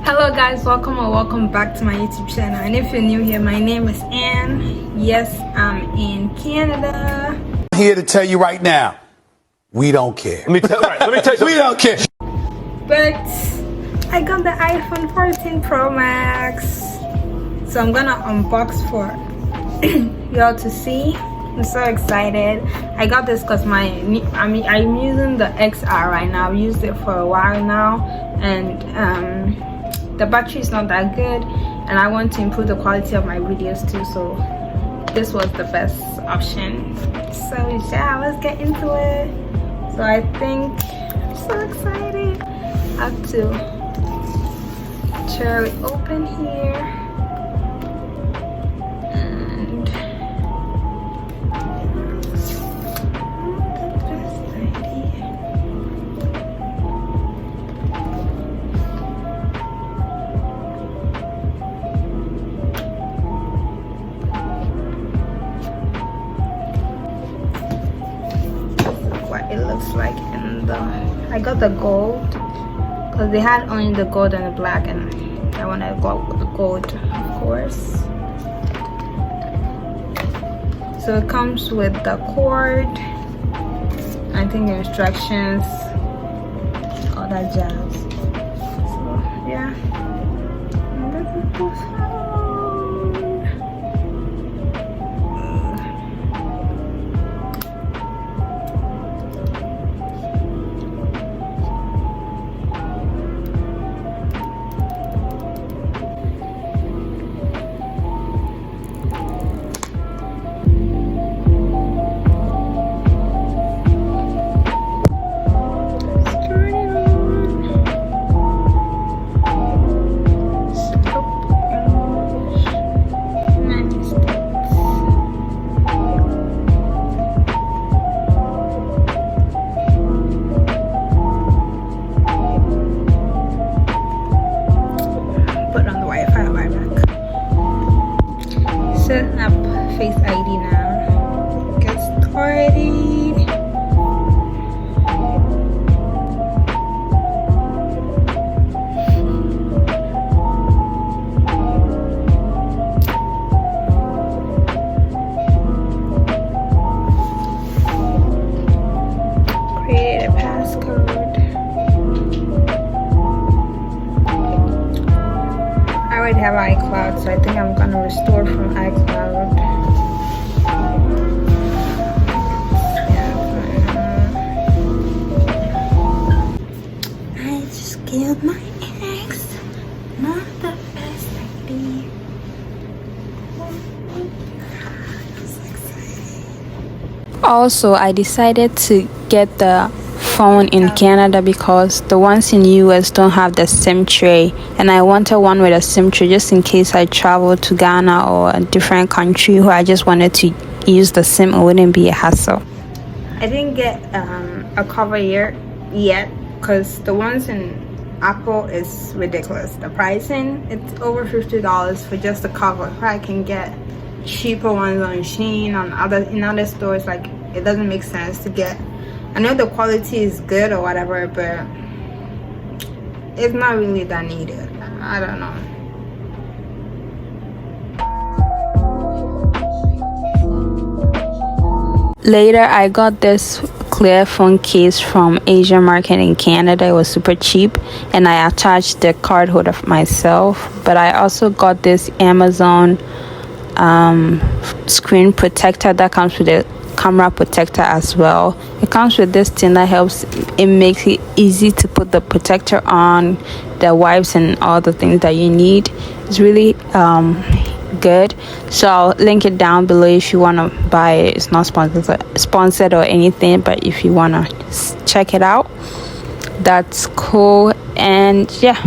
Hello guys, welcome back to my YouTube channel. And if you're new here, my name is Ann. Yes, I'm in Canada. I'm here to tell you right now, we don't care. Let me tell you something. We don't care. But I got the iPhone 14 Pro Max, so I'm gonna unbox for y'all to see. I'm so excited. I got this because I'm using the XR right now. I've used it for a while now, and the battery is not that good, and I want to improve the quality of my videos too, so this was the best option. So yeah, let's get into it. So I think I'm so excited. I have to tear it open here, and it looks like. And I got the gold because they had only the gold and the black, and I wanted to go with the gold, of course. So it comes with the cord, I think the instructions, all that jazz. So yeah, and this is the phone. Setting up Face ID now. Get started. Create a passcode. I already have iCloud, so I think I'm gonna restore from iCloud. I just killed my ex. Not the best idea. I'm so excited. Also, I decided to get the phone in Canada because the ones in US don't have the SIM tray, and I wanted one with a SIM tray just in case I travel to Ghana or a different country where I just wanted to use the SIM. It wouldn't be a hassle. I didn't get a cover here yet because the ones in Apple is ridiculous. The pricing, it's over $50 for just the cover. I can get cheaper ones on Shein, in other stores. Like, it doesn't make sense to get. I know the quality is good or whatever, but it's not really that needed. I don't know. Later, I got this clear phone case from Asian market in Canada. It was super cheap, and I attached the card holder myself. But I also got this Amazon screen protector that comes with a camera protector as well. It comes with this thing that helps, it makes it easy to put the protector on, the wipes and all the things that you need. It's really good, so I'll link it down below if you want to buy it. It's not sponsored or anything, but if you want to check it out, that's cool. And yeah,